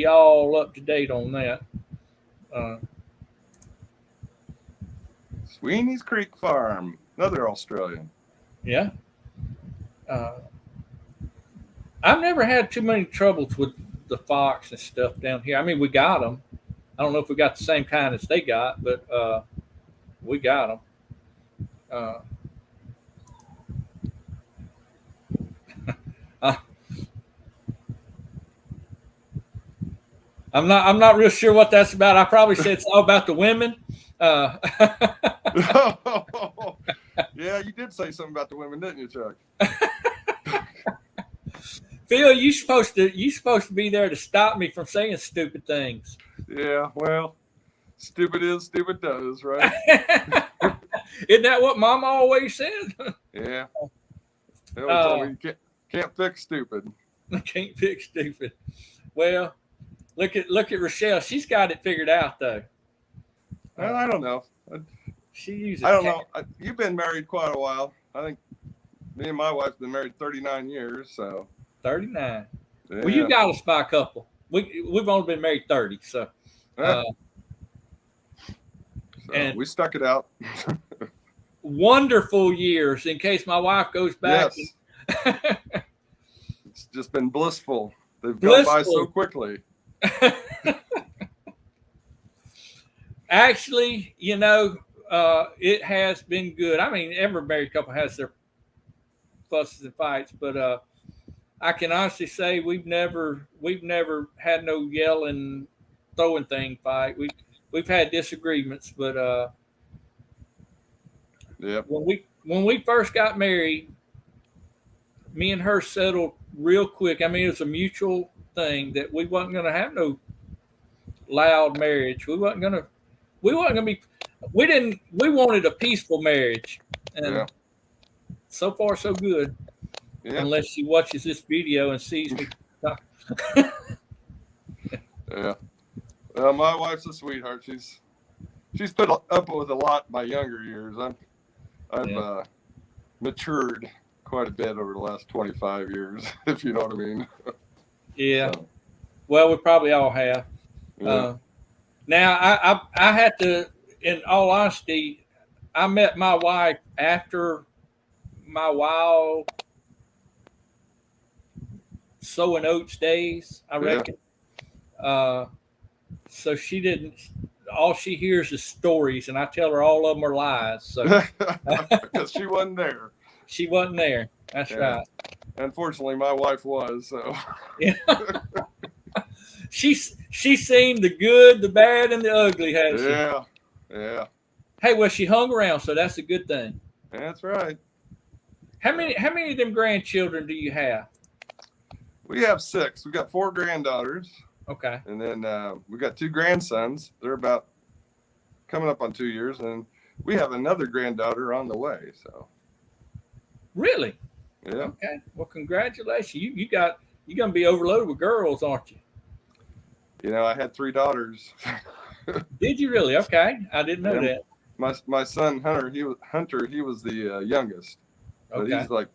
all up to date on that. Sweeney's Creek Farm, another Australian. Yeah. I've never had too many troubles with the fox and stuff down here. I mean, we got them. I don't know if we got the same kind as they got, but we got them. I'm not real sure what that's about. I probably said it's all about the women. Yeah, you did say something about the women, didn't you, Chuck? Phil, you supposed to be there to stop me from saying stupid things. Yeah, well, stupid is, stupid does, right? Isn't that what Mama always said? Yeah. They always told me you can't fix stupid. Can't fix stupid. Well, look at Rochelle. She's got it figured out though. Well, I don't know. She uses. I don't know. You've been married quite a while. I think me and my wife's been married 39 years. So 39. yeah. Well, you got us by a couple. We've only been married 30. So. And we stuck it out. Wonderful years. In case my wife goes back. Yes. It's just been blissful. They've gone by so quickly. Actually, it has been good. I mean, every married couple has their fusses and fights, but I can honestly say we've never had no yelling, throwing thing fight. We've had disagreements, but yeah. When we first got married, me and her settled real quick. I mean, it was a mutual thing that we wasn't going to have no loud marriage. We wanted a peaceful marriage. And so far so good. Yeah. Unless she watches this video and sees me. Yeah. Well, my wife's a sweetheart. She's put up with a lot my younger years. I've matured quite a bit over the last 25 years, if you know what I mean. Yeah. So. Well, we probably all have. Yeah. Now, I had to, in all honesty, I met my wife after my wild sowing oats days, I reckon. Yeah. So she didn't. All she hears is stories, and I tell her all of them are lies. So because she wasn't there. She wasn't there. That's right. Unfortunately, my wife was. So yeah. She's seen the good, the bad, and the ugly, hasn't she? Yeah. Yeah. Hey, well, she hung around, so that's a good thing. That's right. How many of them grandchildren do you have? We have 6. We got 4 granddaughters. Okay. And then we got 2 grandsons. They're about coming up on 2 years, and we have another granddaughter on the way. So. Really? Yeah. Okay. Well, congratulations. You're gonna be overloaded with girls, aren't you? I had 3 daughters. Did you really? Okay. I didn't know that. My son Hunter, he was the youngest. Okay. But he's like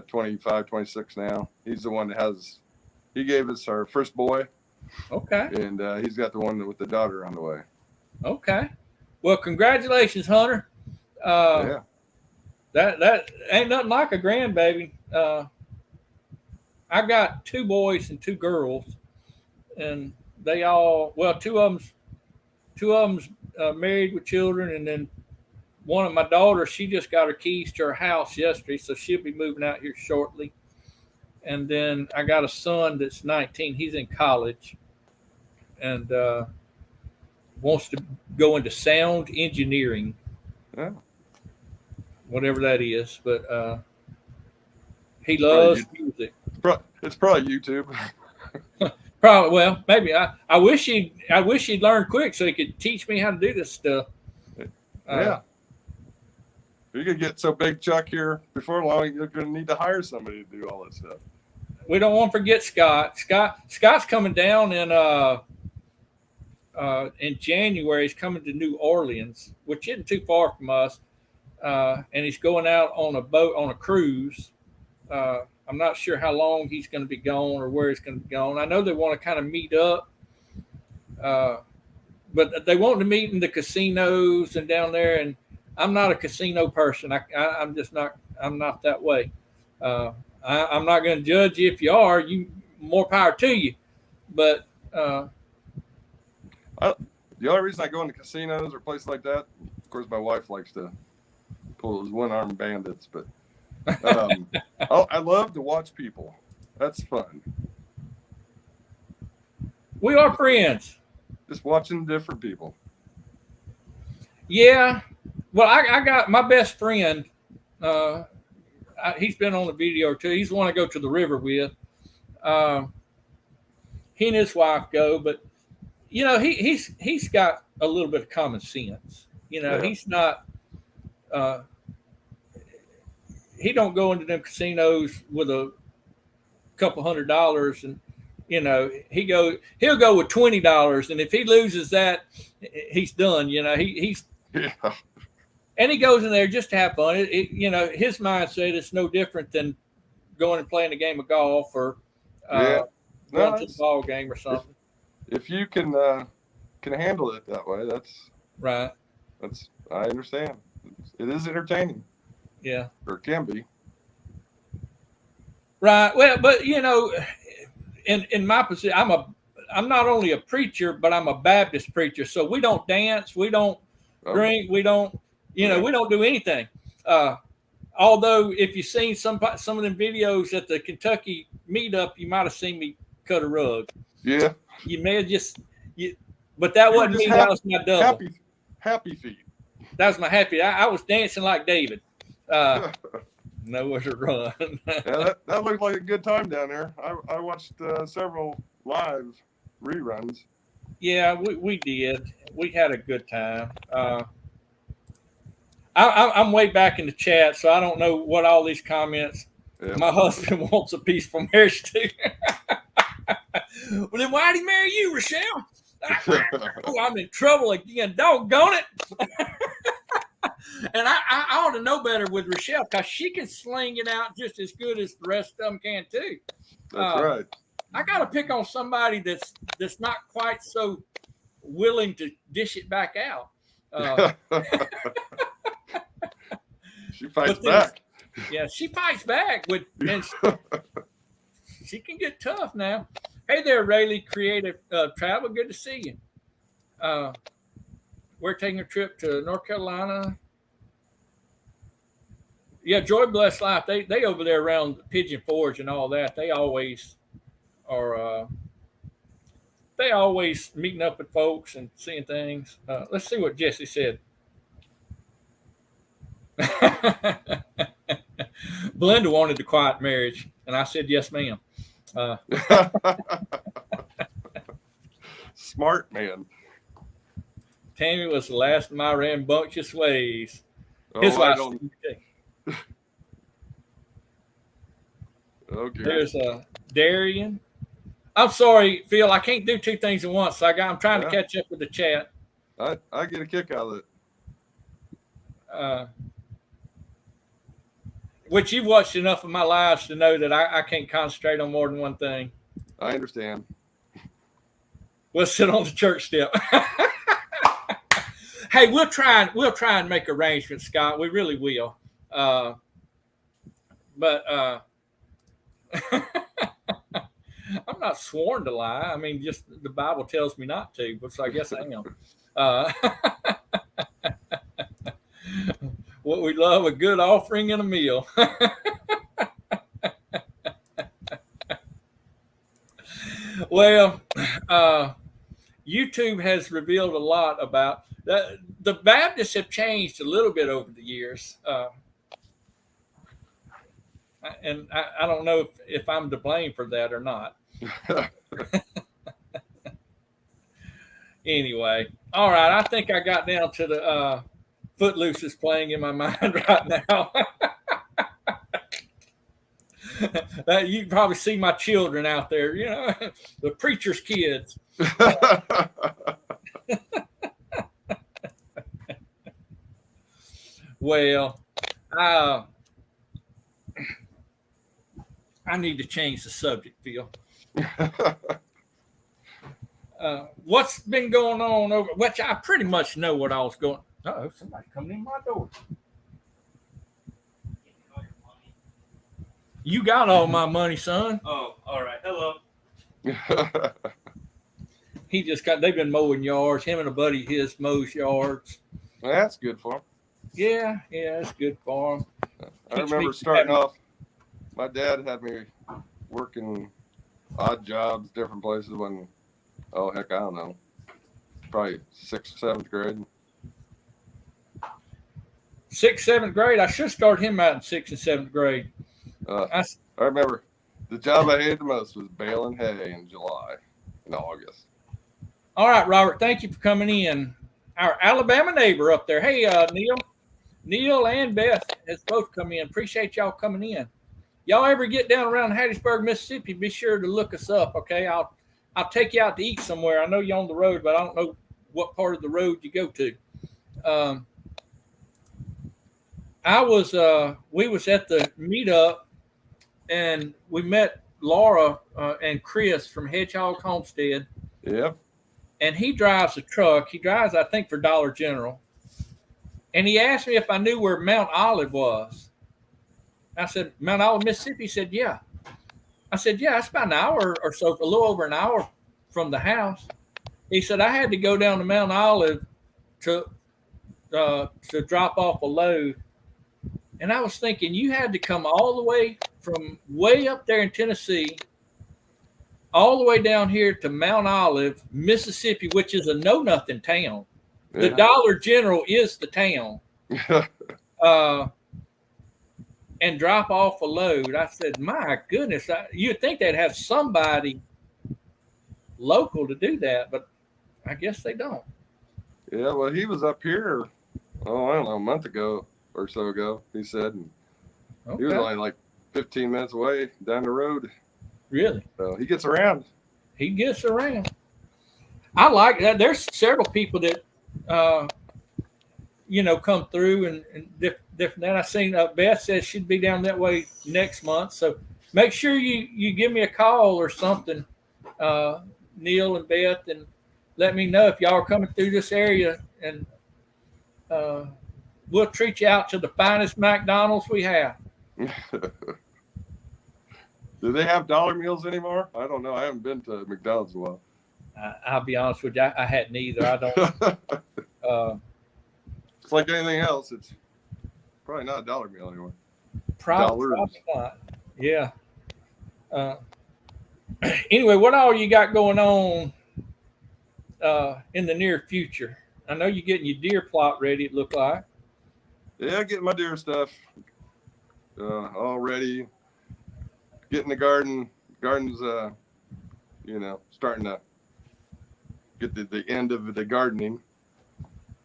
25, 26 now. He's the one that he gave us our first boy. Okay. And he's got the one with the daughter on the way. Okay. Well, congratulations, Hunter. Yeah. That ain't nothing like a grandbaby. I got 2 boys and 2 girls, and they all, well, two of them's married with children, and then one of my daughters, she just got her keys to her house yesterday, so she'll be moving out here shortly. And then I got a son that's 19. He's in college and wants to go into sound engineering. Yeah. Whatever that is. But he loves music. It's probably YouTube. Probably. Well, maybe. I wish he'd learn quick so he could teach me how to do this stuff. Yeah. You're going to get so big, Chuck, here before long, you're going to need to hire somebody to do all that stuff. We don't want to forget Scott. Scott's coming down in January. He's coming to New Orleans, which isn't too far from us. And he's going out on a boat, on a cruise. I'm not sure how long he's going to be gone or where he's going to be gone. I know they want to kind of meet up. But they want to meet in the casinos and down there. And I'm not a casino person. I'm just not. I'm not that way. I'm not going to judge you if you are. You more power to you. But the only reason I go into casinos or places like that, of course, my wife likes to pull those one-armed bandits. But I love to watch people. That's fun. We are friends. Just watching different people. Yeah. Well, I got my best friend. He's been on the video too. He's the one I go to the river with. He and his wife go, but you know, he's got a little bit of common sense. You know, he's not. He don't go into them casinos with a couple $100 and. You know, he'll go with $20, and if he loses that, he's done. You know, he's and he goes in there just to have fun. You know, his mindset is no different than going and playing a game of golf or going to the ball game or something. If you can handle it that way, that's right. I understand. It is entertaining. Yeah, or it can be. Right. Well, but you know. In my position, I'm not only a preacher, but I'm a Baptist preacher. So we don't dance, we don't drink, we don't, we don't do anything. Although if you've seen some of them videos at the Kentucky meetup, you might have seen me cut a rug. Yeah. You may have but that wasn't me. That was my double. Happy feet. That was my happy. I was dancing like David. Nowhere to run. Yeah, that looked like a good time down there. I watched several live reruns. Yeah, we did. We had a good time. I'm way back in the chat, so I don't know what all these comments. Yeah. My husband wants a peaceful marriage too. Well, then why did he marry you, Rochelle? I'm in trouble again. Doggone it. And I ought to know better with Rochelle because she can sling it out just as good as the rest of them can too. That's right. I got to pick on somebody that's not quite so willing to dish it back out. She fights back. Yeah, she fights back and she can get tough now. Hey there, Rayleigh Creative Travel. Good to see you. We're taking a trip to North Carolina. Yeah, Joy Blessed Life. They over there around Pigeon Forge and all that. They always are. They always meeting up with folks and seeing things. Let's see what Jesse said. Belinda wanted the quiet marriage, and I said yes, ma'am. Smart man. Tammy was the last of my rambunctious ways. His wife. Okay. There's Darian. I'm sorry, Phil. I can't do two things at once. So I'm trying to catch up with the chat. I get a kick out of it. Which you've watched enough of my lives to know that I can't concentrate on more than one thing. I understand. We'll sit on the church step. Hey, we'll try and make arrangements, Scott. We really will. But I'm not sworn to lie. I mean, just the Bible tells me not to, but so I guess I am. What we love, a good offering and a meal. Well, YouTube has revealed a lot about the Baptists have changed a little bit over the years. And I don't know if I'm to blame for that or not. Anyway, all right. I think I got down to Footloose is playing in my mind right now. You can probably see my children out there, the preacher's kids. Well, I need to change the subject, Phil. What's been going on over? Which I pretty much know what I was going. Oh, somebody coming in my door. You got all my money, son. Oh, all right. Hello. They've been mowing yards. Him and a buddy of his mows yards. Well, that's good for him. Yeah, it's good for him. I remember starting off, my dad had me working odd jobs, different places when, I don't know, probably 6th, 7th grade. 6th, 7th grade. I should start him out in 6th and 7th grade. I remember the job I hated the most was baling hay in July and August. All right, Robert, thank you for coming in. Our Alabama neighbor up there. Hey, Neil and Beth has both come in. Appreciate y'all coming in. Y'all ever get down around Hattiesburg, Mississippi, be sure to look us up, okay? I'll take you out to eat somewhere. I know you're on the road, but I don't know what part of the road you go to. We was at the meetup, and we met Laura and Chris from Hedgehog Homestead. Yep. And he drives a truck. He drives, I think, for Dollar General. And he asked me if I knew where Mount Olive was. I said, Mount Olive, Mississippi? He said, yeah. I said, yeah, it's about an hour or so, a little over an hour from the house. He said, I had to go down to Mount Olive to drop off a load. And I was thinking, you had to come all the way from way up there in Tennessee, all the way down here to Mount Olive, Mississippi, which is a know-nothing town. Yeah. The Dollar General is the town. And drop off a load. I said, my goodness, you'd think they'd have somebody local to do that, but I guess they don't. Yeah, well, he was up here, I don't know, a month ago or so ago, he said. And okay. He was only like 15 minutes away down the road. Really? So he gets around. He gets around. I like that. There's several people that, come through and different. That I seen Beth says she'd be down that way next month. So make sure you give me a call or something, Neil and Beth, and let me know if y'all are coming through this area, and we'll treat you out to the finest McDonald's we have. Do they have dollar meals anymore? I don't know. I haven't been to McDonald's in a while. I'll be honest with you. I hadn't either. I don't. It's like anything else. It's probably not a dollar meal anymore. Probably not. Yeah. Anyway, what all you got going on in the near future? I know you're getting your deer plot ready, it looked like. Yeah, getting my deer stuff all ready. Getting the garden's starting to get the end of the gardening.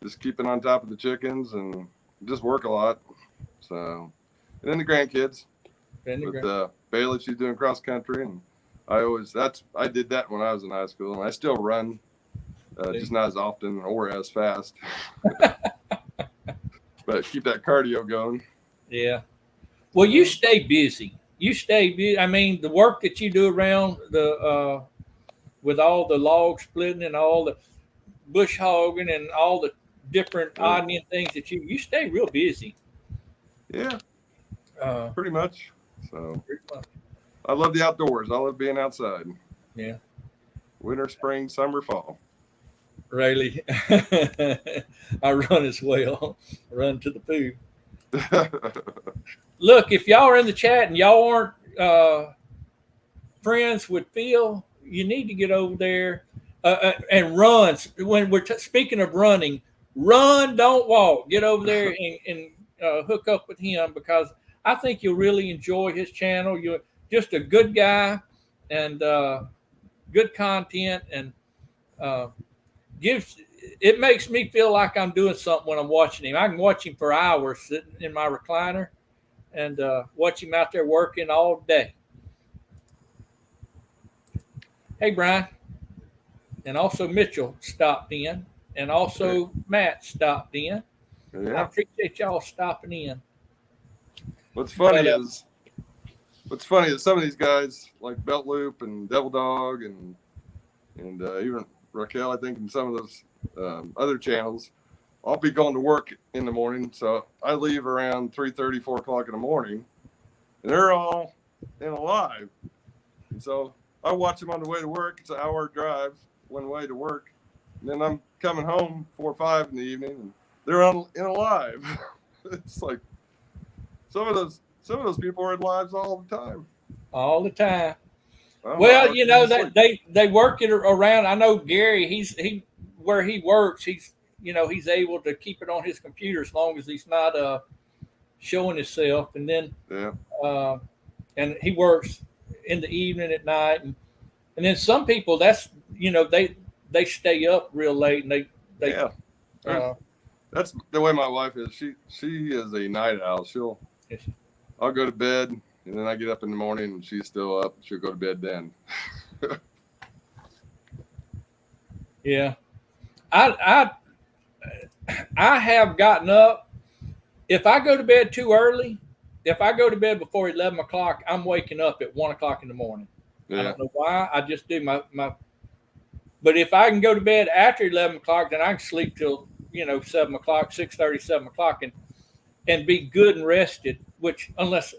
Just keeping on top of the chickens and just work a lot. So, and then the grandkids with Bailey, she's doing cross country, and I did that when I was in high school, and I still run, just not as often or as fast. But keep that cardio going. Yeah. Well, you stay busy. I mean, the work that you do around the with all the log splitting and all the bush hogging and all the different odd and end things that you stay real busy. Yeah, pretty much. So I love the outdoors. I love being outside. Yeah. Winter, spring, summer, fall. Really? I run as well. I run to the food. Look, if y'all are in the chat and y'all aren't friends with Phil, you need to get over there and run. When we're speaking of running, run, don't walk. Get over there and hook up with him, because I think you'll really enjoy his channel. You're just a good guy and good content, and it makes me feel like I'm doing something when I'm watching him. I can watch him for hours sitting in my recliner and watch him out there working all day. Hey, Brian. And also Mitchell stopped in. And also Matt stopped in. Yeah. I appreciate y'all stopping in. What's funny is some of these guys like Belt Loop and Devil Dog and even Raquel, I think, and some of those other channels, I'll be going to work in the morning. So I leave around 3:30, 4 o'clock in the morning, and they're all in a live. And so I watch them on the way to work. It's an hour drive one way to work. And then I'm coming home 4 or 5 in the evening, and they're in a live. It's like some of those people are in lives all the time. All the time. Well, you know that they work it around. I know Gary. He where he works. He's able to keep it on his computer as long as he's not showing himself. And then and he works in the evening at night. And then some people that's they stay up real late and they that's the way my wife is. She is a night owl. I'll go to bed and then I get up in the morning and she's still up. She'll go to bed then. Yeah. I have gotten up. If I go to bed too early, if I go to bed before 11 o'clock, I'm waking up at 1 o'clock in the morning. Yeah. I don't know why. I just do my. But if I can go to bed after 11 o'clock, then I can sleep till 7 o'clock, 6:30, 7 o'clock, and be good and rested. Which, unless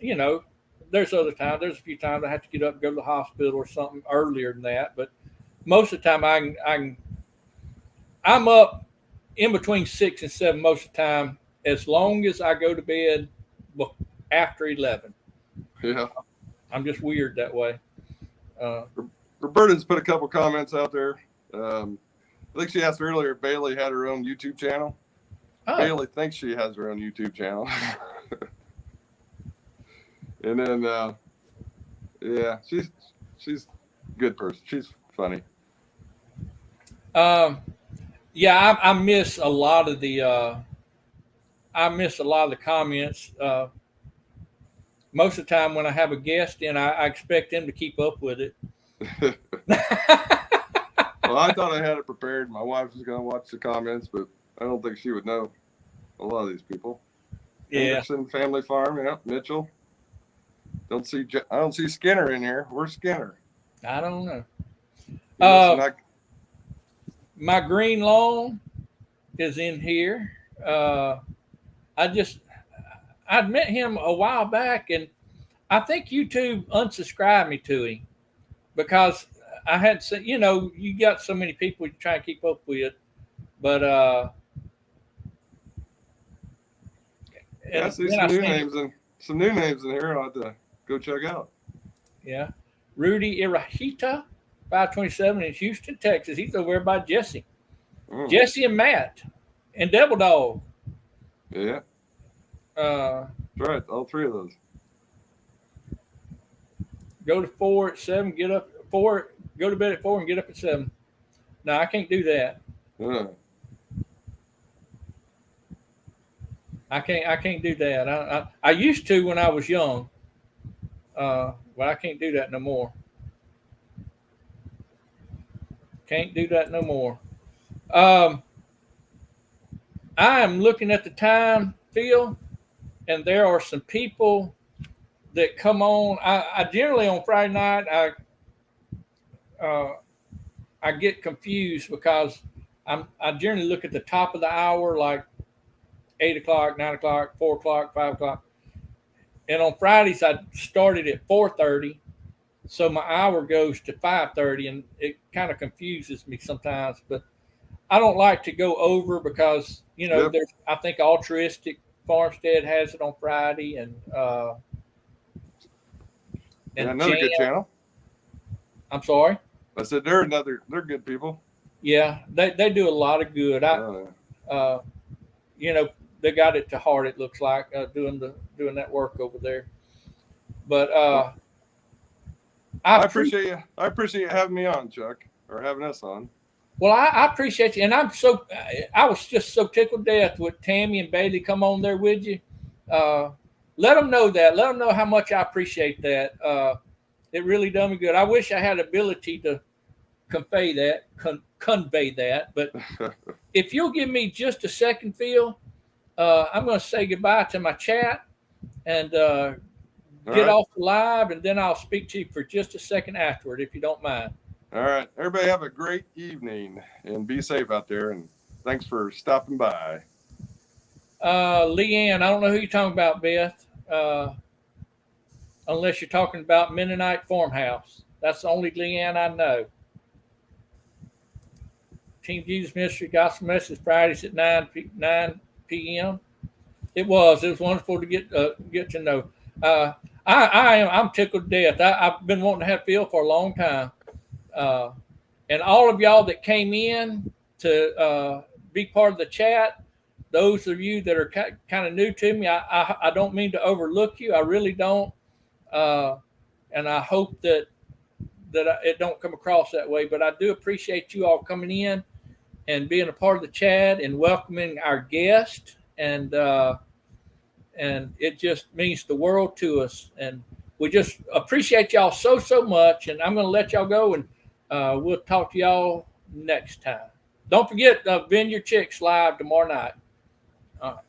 there's other times. There's a few times I have to get up and go to the hospital or something earlier than that. But most of the time, I'm up in between 6 and 7 most of the time, as long as I go to bed after 11. Yeah. I'm just weird that way. Roberta's put a couple comments out there. I think she asked earlier if Bailey had her own YouTube channel. Oh. Bailey thinks she has her own YouTube channel. And then, she's a good person. She's funny. Yeah, I miss a lot of the comments. Most of the time when I have a guest in, I expect them to keep up with it. Well, I thought I had it prepared. My wife was going to watch the comments, but I don't think she would know a lot of these people. Yeah. Peterson Family Farm, yeah. Mitchell. I don't see Skinner in here. Where's Skinner? I don't know. My green lawn is in here. I'd met him a while back, and I think YouTube unsubscribed me to him because I had seen, you got so many people you try and keep up with, but I see some new names in here. I'll have to go check out. Yeah, Rudy Irahita, 527 in Houston, Texas. He's over there by Jesse. Jesse and Matt and Devil Dog. Yeah. That's right. All three of those. Go to 4 at 7, get up at 4, go to bed at 4 and get up at 7. No, I can't do that. I can't do that. I used to when I was young. But I can't do that no more. Can't do that no more. I am looking at the time, Phil, and there are some people that come on. I generally on Friday night I get confused because I generally look at the top of the hour, like 8 o'clock, 9 o'clock, 4 o'clock, 5 o'clock. And on Fridays I started at 4:30, so my hour goes to 5:30, and it kind of confuses me sometimes. But I don't like to go over because there's, I think Altruistic Farmstead has it on Friday, and another good channel. I'm sorry. I said they're good people. Yeah, they do a lot of good. They got it to heart. It looks like doing that work over there. But I appreciate you having me on, Chuck, or having us on. Well, I appreciate you, and I was just so tickled to death with Tammy and Bailey come on there with you. Let them know that. Let them know how much I appreciate that. It really done me good. I wish I had the ability to convey that, but if you'll give me just a second, Phil, I'm going to say goodbye to my chat and get off live, and then I'll speak to you for just a second afterward, if you don't mind. All right. Everybody have a great evening and be safe out there. And thanks for stopping by. Leanne, I don't know who you're talking about, Beth, unless you're talking about Mennonite Farmhouse. That's the only Leanne I know. Team Jesus Ministry Gospel Message Fridays at 9 p.m. It was wonderful to get to know. I'm tickled to death. I've been wanting to have Phil for a long time. And all of y'all that came in to be part of the chat, those of you that are kind of new to me, I don't mean to overlook you. I really don't. And I hope that it don't come across that way. But I do appreciate you all coming in and being a part of the chat and welcoming our guest. And it just means the world to us. And we just appreciate y'all so much. And I'm going to let y'all go, and we'll talk to y'all next time. Don't forget Vineyard Chicks live tomorrow night. All right.